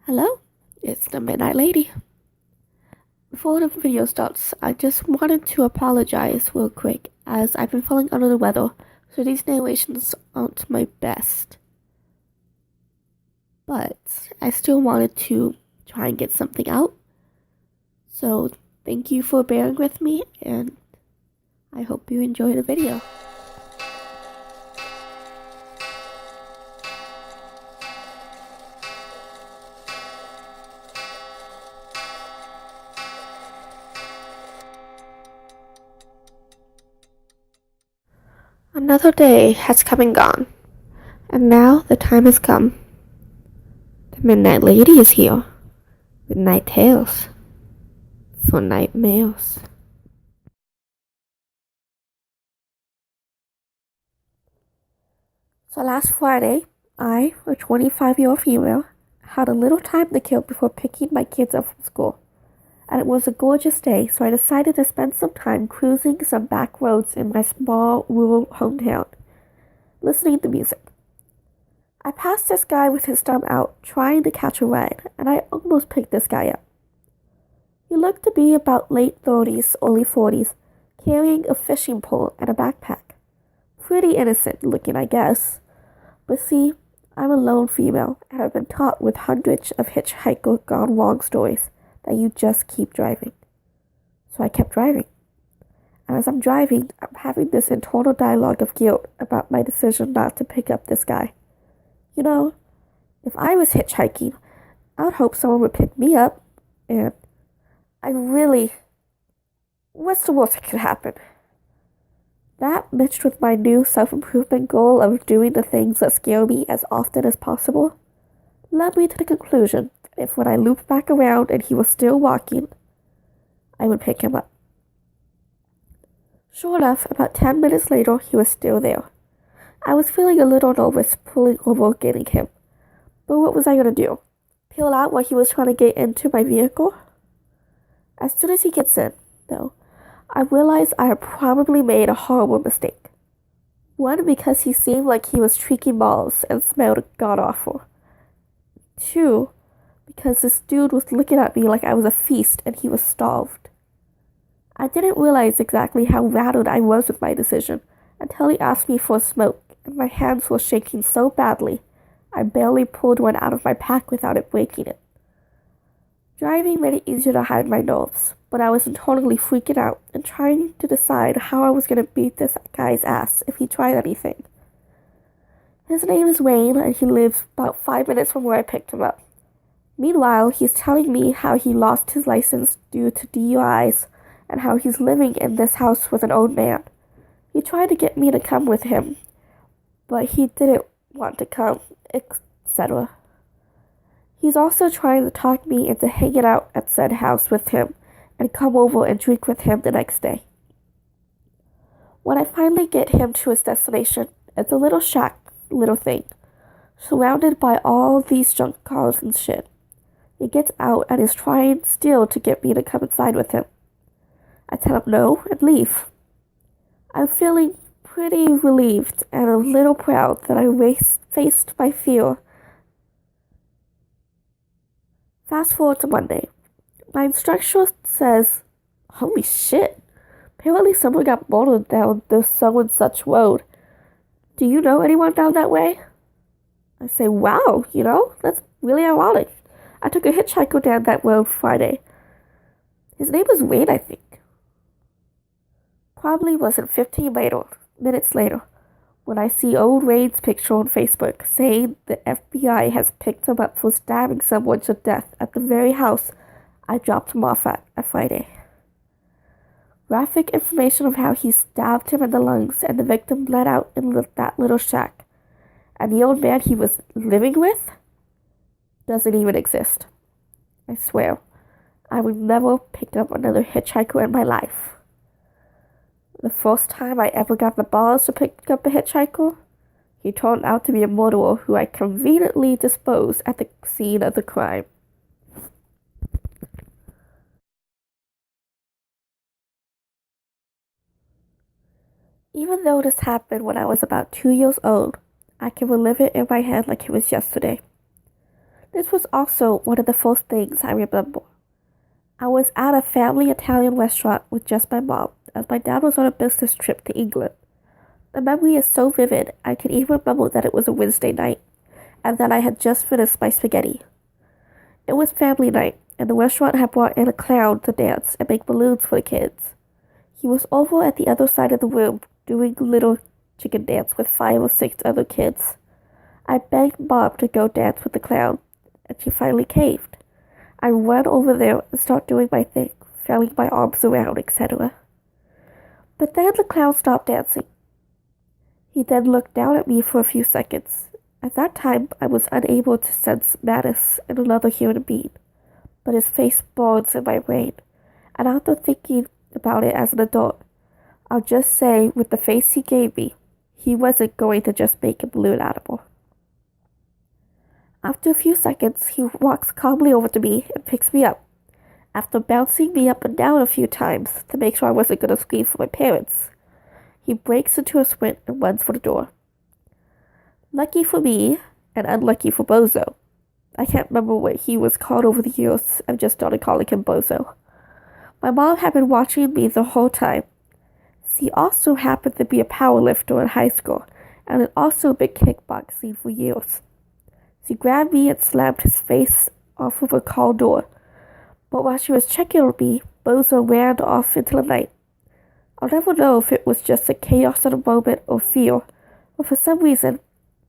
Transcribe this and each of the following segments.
Hello, it's the Midnight Lady. Before the video starts, I just wanted to apologize real quick as I've been feeling under the weather, so these narrations aren't my best. But I still wanted to try and get something out. So thank you for bearing with me, and I hope you enjoy the video. Another day has come and gone, and now the time has come. The Midnight Lady is here, with night tales for nightmares. So last Friday, I, a 25-year-old female, had a little time to kill before picking my kids up from school. And it was a gorgeous day, so I decided to spend some time cruising some back roads in my small rural hometown, listening to music. I passed this guy with his thumb out, trying to catch a ride, and I almost picked this guy up. He looked to be about late 30s, early 40s, carrying a fishing pole and a backpack. Pretty innocent looking, I guess. But see, I'm a lone female, and I've been taught with hundreds of hitchhiker gone wrong stories that you just keep driving. So I kept driving. And as I'm driving, I'm having this internal dialogue of guilt about my decision not to pick up this guy. You know, if I was hitchhiking, I would hope someone would pick me up, and what's the worst that could happen? That, mixed with my new self-improvement goal of doing the things that scare me as often as possible, led me to the conclusion that if when I looped back around and he was still walking, I would pick him up. Sure enough, about 10 minutes later, he was still there. I was feeling a little nervous pulling over getting him. But what was I going to do? Peel out while he was trying to get into my vehicle? As soon as he gets in, though, I realized I had probably made a horrible mistake. One, because he seemed like he was streaking balls and smelled god-awful. Two, because this dude was looking at me like I was a feast and he was starved. I didn't realize exactly how rattled I was with my decision until he asked me for a smoke, and my hands were shaking so badly I barely pulled one out of my pack without it breaking it. Driving made it easier to hide my nerves, but I was internally freaking out and trying to decide how I was going to beat this guy's ass if he tried anything. His name is Wayne, and he lives about 5 minutes from where I picked him up. Meanwhile, he's telling me how he lost his license due to DUIs and how he's living in this house with an old man. He tried to get me to come with him, but he didn't want to come, etc. He's also trying to talk me into hanging out at said house with him and come over and drink with him the next day. When I finally get him to his destination, it's a little shack, little thing, surrounded by all these junk cars and shit. He gets out and is trying still to get me to come inside with him. I tell him no and leave. I'm feeling pretty relieved and a little proud that I faced my fear. Fast forward to Monday. My instructor says, "Holy shit, apparently someone got murdered down the so-and-such road. Do you know anyone down that way?" I say, "Wow, that's really ironic. I took a hitchhiker down that road Friday. His name was Wayne, I think." Probably wasn't 15 minutes later when I see old Wayne's picture on Facebook saying the FBI has picked him up for stabbing someone to death at the very house I dropped him off at Friday. Graphic information of how he stabbed him in the lungs and the victim bled out in that little shack. And the old man he was living with doesn't even exist. I swear, I would never pick up another hitchhiker in my life. The first time I ever got the balls to pick up a hitchhiker, he turned out to be a murderer who I conveniently disposed at the scene of the crime. Even though this happened when I was about 2 years old, I can relive it in my head like it was yesterday. This was also one of the first things I remember. I was at a family Italian restaurant with just my mom, as my dad was on a business trip to England. The memory is so vivid, I can even remember that it was a Wednesday night, and that I had just finished my spaghetti. It was family night, and the restaurant had brought in a clown to dance and make balloons for the kids. He was over at the other side of the room doing a little chicken dance with 5 or 6 other kids. I begged Mom to go dance with the clown, and she finally caved. I ran over there and started doing my thing, flailing my arms around, etc. But then the clown stopped dancing. He then looked down at me for a few seconds. At that time, I was unable to sense malice in another human being, but his face burns in my brain, and after thinking about it as an adult, I'll just say, with the face he gave me, he wasn't going to just make a balloon animal. After a few seconds, he walks calmly over to me and picks me up. After bouncing me up and down a few times to make sure I wasn't going to scream for my parents, he breaks into a sprint and runs for the door. Lucky for me, and unlucky for Bozo. I can't remember what he was called over the years. I've just started calling him Bozo. My mom had been watching me the whole time. She also happened to be a powerlifter in high school, and had also been kickboxing for years. She grabbed me and slammed his face off of a car door, but while she was checking on me, Bozo ran off into the night. I'll never know if it was just a chaos in a moment or fear, or for some reason,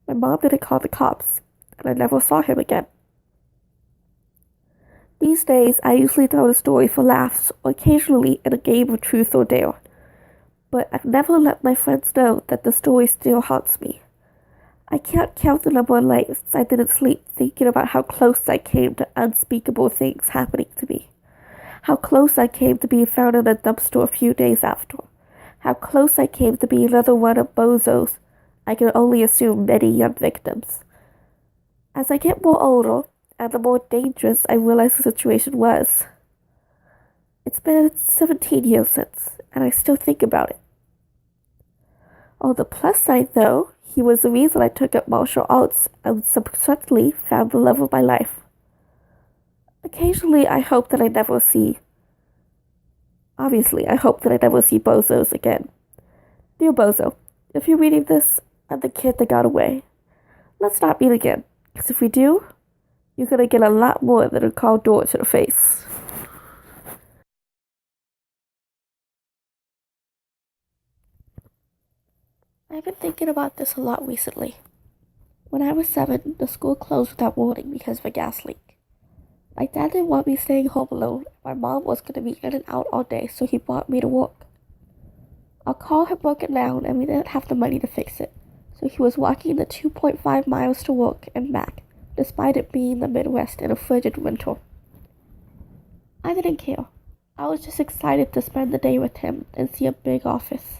my mom didn't call the cops, and I never saw him again. These days, I usually tell the story for laughs or occasionally in a game of truth or dare, but I've never let my friends know that the story still haunts me. I can't count the number of nights I didn't sleep thinking about how close I came to unspeakable things happening to me. How close I came to being found in a dumpster a few days after. How close I came to being another one of Bozo's, I can only assume, many young victims. As I get more older, and the more dangerous I realize the situation was. It's been 17 years since, and I still think about it. On the plus side, though, he was the reason I took up martial arts and subsequently found the love of my life. Occasionally, I hope that I never see Bozos again. Dear Bozo, if you're reading this, I'm the kid that got away. Let's not meet again, because if we do, you're gonna get a lot more than a cold door to the face. I've been thinking about this a lot recently. When I was 7, the school closed without warning because of a gas leak. My dad didn't want me staying home alone. My mom was going to be in and out all day, so he brought me to work. Our car had broken down and we didn't have the money to fix it, so he was walking the 2.5 miles to work and back, despite it being the Midwest in a frigid winter. I didn't care. I was just excited to spend the day with him and see a big office.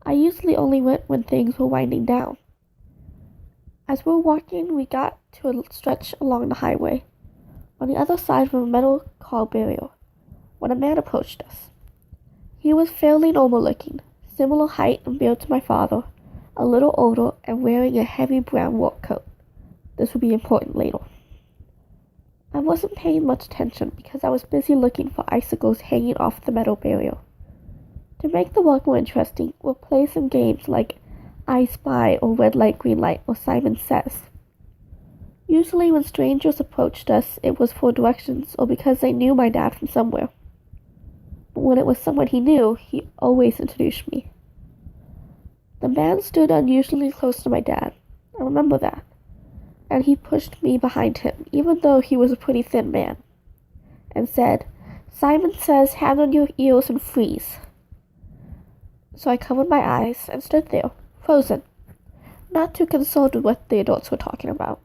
I usually only went when things were winding down. As we were walking, we got to a stretch along the highway, on the other side of a metal car barrier, when a man approached us. He was fairly normal looking, similar height and build to my father, a little older, and wearing a heavy brown work coat. This would be important later. I wasn't paying much attention because I was busy looking for icicles hanging off the metal barrier. To make the walk more interesting, we'll play some games like I Spy or Red Light, Green Light or Simon Says. Usually when strangers approached us, it was for directions or because they knew my dad from somewhere. But when it was someone he knew, he always introduced me. The man stood unusually close to my dad. I remember that. And he pushed me behind him, even though he was a pretty thin man, and said, "Simon Says, hand on your ears and freeze." So I covered my eyes and stood there, frozen, not too concerned with what the adults were talking about.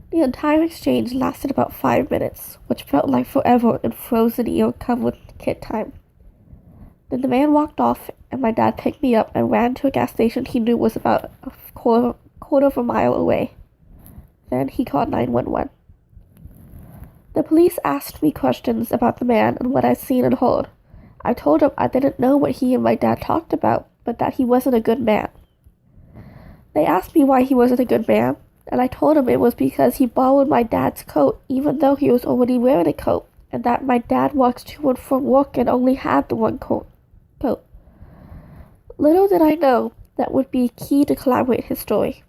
The entire exchange lasted about 5 minutes, which felt like forever in frozen ear-covered kid time. Then the man walked off, and my dad picked me up and ran to a gas station he knew was about a quarter of a mile away. Then he called 911. The police asked me questions about the man and what I'd seen and heard. I told him I didn't know what he and my dad talked about, but that he wasn't a good man. They asked me why he wasn't a good man, and I told him it was because he borrowed my dad's coat even though he was already wearing a coat, and that my dad walks to and from work and only had the one coat. Little did I know that would be key to collaborate his story.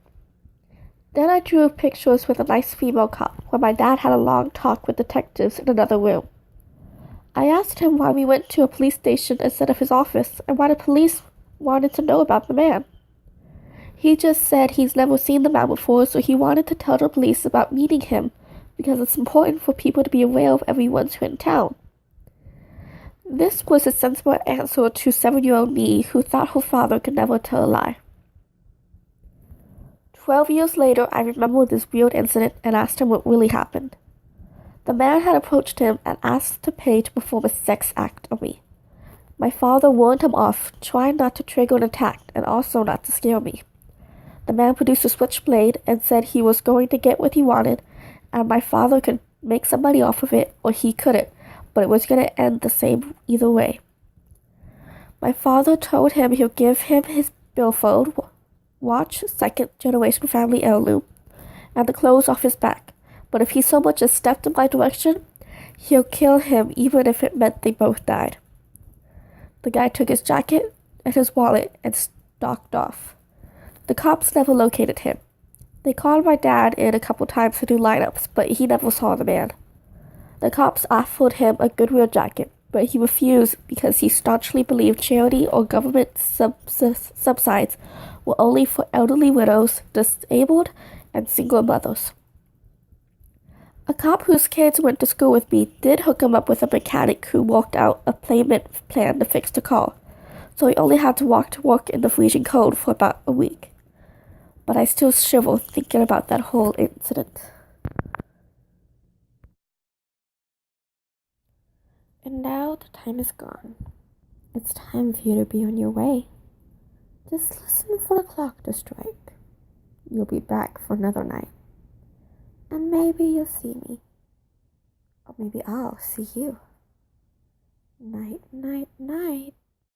Then I drew pictures with a nice female cop where my dad had a long talk with detectives in another room. I asked him why we went to a police station instead of his office and why the police wanted to know about the man. He just said he's never seen the man before, so he wanted to tell the police about meeting him because it's important for people to be aware of everyone's in town. This was a sensible answer to 7-year-old me who thought her father could never tell a lie. 12 years later, I remembered this weird incident and asked him what really happened. The man had approached him and asked to pay to perform a sex act on me. My father warned him off, trying not to trigger an attack and also not to scare me. The man produced a switchblade and said he was going to get what he wanted, and my father could make some money off of it or he couldn't, but it was going to end the same either way. My father told him he'll give him his billfold, watch, second-generation family heirloom, and the clothes off his back, but if he so much as stepped in my direction, he'll kill him even if it meant they both died. The guy took his jacket and his wallet and stalked off. The cops never located him. They called my dad in a couple times to do lineups, but he never saw the man. The cops offered him a Goodwill jacket, but he refused because he staunchly believed charity or government subsides were only for elderly widows, disabled, and single mothers. A cop whose kids went to school with me did hook him up with a mechanic who worked out a payment plan to fix the car, so he only had to walk to work in the freezing cold for about a week. But I still shiver thinking about that whole incident. And now the time is gone. It's time for you to be on your way. Just listen for the clock to strike. You'll be back for another night. And maybe you'll see me. Or maybe I'll see you. Night, night, night.